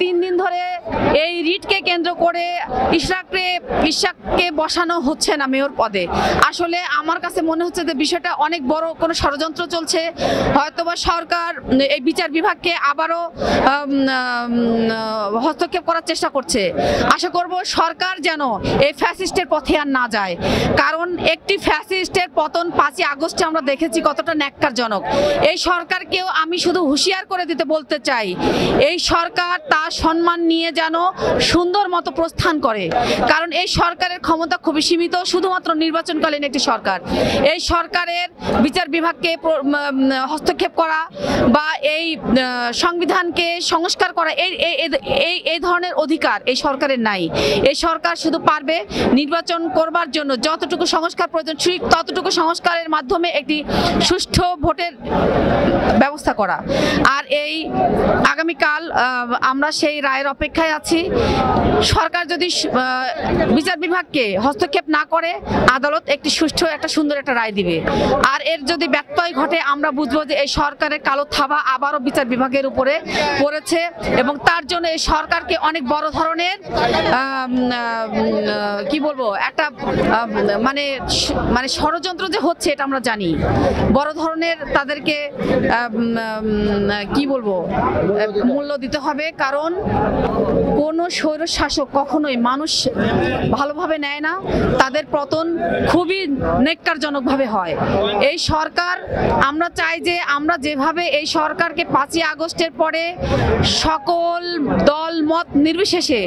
3 দিন ধরে এই রিটকে কেন্দ্র করে ইশরাককে বসানো হচ্ছে না মেয়র পদে। আসলে আমার কাছে মনে হচ্ছে যে বিষয়টা অনেক বড় কোনো ষড়যন্ত্র চলছে। হয়তোবা সরকার এই বিচার বিভাগকে আবারও হস্তক্ষেপ করার চেষ্টা করছে। আশা করব সরকার যেন এই ফ্যাসিস্টের পথে আর না যায়, কারণ একটি ফ্যাসিস্টের পতন 5ই আগস্টে আমরা দেখেছি কতটা ন্যাক্কারজনক। এই সরকারকেও আমি শুধু হুঁশিয়ার করে দিতে বলতে চাই, এই সরকার তার সম্মান নিয়ে যেন সুন্দর মতো প্রস্থান করে, কারণ এই সরকারের ক্ষমতা খুবই সীমিত, শুধুমাত্র নির্বাচনকালীন একটি সরকার। এই সরকারের বিচার বিভাগকে হস্তক্ষেপ করা বা এই সংবিধানকে সংস্কার করা এই ধরনের অধিকার এই সরকারের নাই। এই সরকার শুধু পারবে নির্বাচন করবার জন্য যতটুকু সংস্কার প্রয়োজন ঠিক ততটুকু সংস্কারের মাধ্যমে একটি সুষ্ঠু ভোটের ব্যবস্থা করা। আর এই আগামীকাল আমরা সেই রায়ের অপেক্ষায় আছি। সরকার যদি বিচার বিভাগকে হস্তক্ষেপ না করে আদালত একটি সুষ্ঠু একটা সুন্দর একটা রায় দিবে। আর এর যদি ব্যত্যয় ঘটে আমরা বুঝবো যে এই সরকারের কালো থাবা আবারও বিচার বিভাগের উপরে পড়েছে, এবং তার জন্য এই সরকারকে অনেক বড় ধরনের কি বলবো একটা মানে ষড়যন্ত্র যে হচ্ছে এটা আমরা জানি। বড় ধরনের তাদেরকে কি বলবো মূল্য দিতে হবে, কারণ কোনো স্বৈর শাসক কখনোই মানুষ ভালোভাবে নেয় না, তাদের পতন খুবই নেক্কারজনকভাবে হয়। এই সরকার আমরা চাই যে আমরা যেভাবে এই সরকারকে 5ই আগস্টের পরে সকল দল মত নির্বিশেষে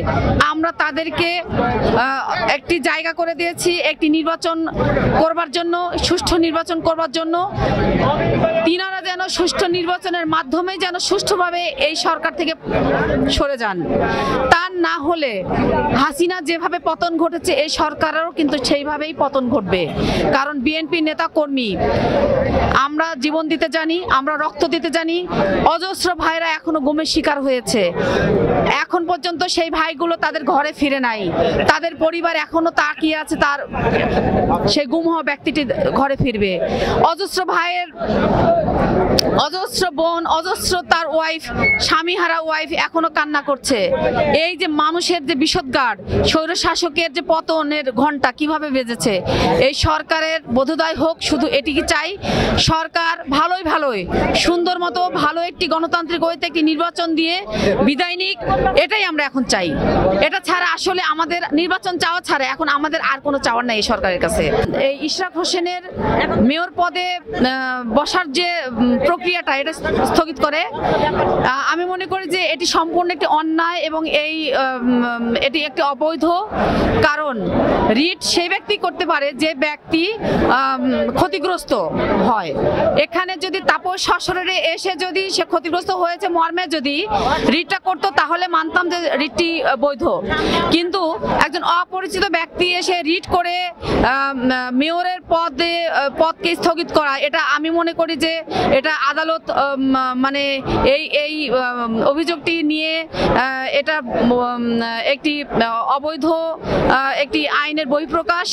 আমরা তাদেরকে একটি জায়গা করে দিয়েছি একটি নির্বাচন করবার জন্য, সুষ্ঠু নির্বাচন করবার জন্য। তিনারা যেন সুষ্ঠু নির্বাচনের মাধ্যমে যেন সুষ্ঠুভাবে এই সরকার থেকে সরে যান। তা না হলে হাসিনা যেভাবে পতন ঘটেছে এই সরকারেরও কিন্তু সেইভাবেই পতন ঘটবে, কারণ বিএনপি নেতা কর্মী আমরা জীবন দিতে জানি, আমরা রক্ত দিতে জানি। অজস্র ভাইরা এখনো গুমের শিকার হয়েছে, এখন পর্যন্ত সেই ভাইগুলো তাদের ঘরে ফিরে নাই, তাদের পরিবার এখনো তাকিয়ে আছে তার সেই গুম হওয়া ব্যক্তিটি ঘরে ফিরবে। অজস্র ভাইয়ের অজস্র বোন, অজস্র তার ওয়াইফ, স্বামীহারা ওয়াইফ এখনো কান্না করছে। এই যে মানুষের যে বিষোদ্গার, স্বৈর শাসকের যে পতনের ঘন্টা কিভাবে বেজেছে, এই সরকারের বোধোদয় হোক, শুধু এটিকে চাই। সরকার ভালোই সুন্দর মতো ভালো একটি গণতান্ত্রিক ওয়েতে একটি নির্বাচন দিয়ে বিদায় নিক, এটাই আমরা এখন চাই। এটা ছাড়া আসলে আমাদের নির্বাচন চাওয়া ছাড়া এখন আমাদের আর কোনো চাওয়ার নাই এই সরকারের কাছে। এই ইশরাক হোসেনের মেয়র পদে বসার যে প্রক্রিয়াটা এটা স্থগিত করে আমি মনে করি যে এটি সম্পূর্ণ একটি অন্যায় এবং এটি একটি অবৈধ। কারণ রিট সেই ব্যক্তি করতে পারে যে ব্যক্তি ক্ষতিগ্রস্ত হয়। এখানে যদি তাপস সশরীরে এসে যদি সে ক্ষতিগ্রস্ত হয়েছে মর্মে যদি রিটটা করতো তাহলে মানতাম যে রিটটি বৈধ, কিন্তু একজন অপরিচিত ব্যক্তি এসে রিট করে মেয়রের পদকে স্থগিত করা, এটা আমি মনে করি যে এটা আদালত মানে এই অভিযোগটি নিয়ে এটা একটি অবৈধ একটি আইনের বহিঃপ্রকাশ।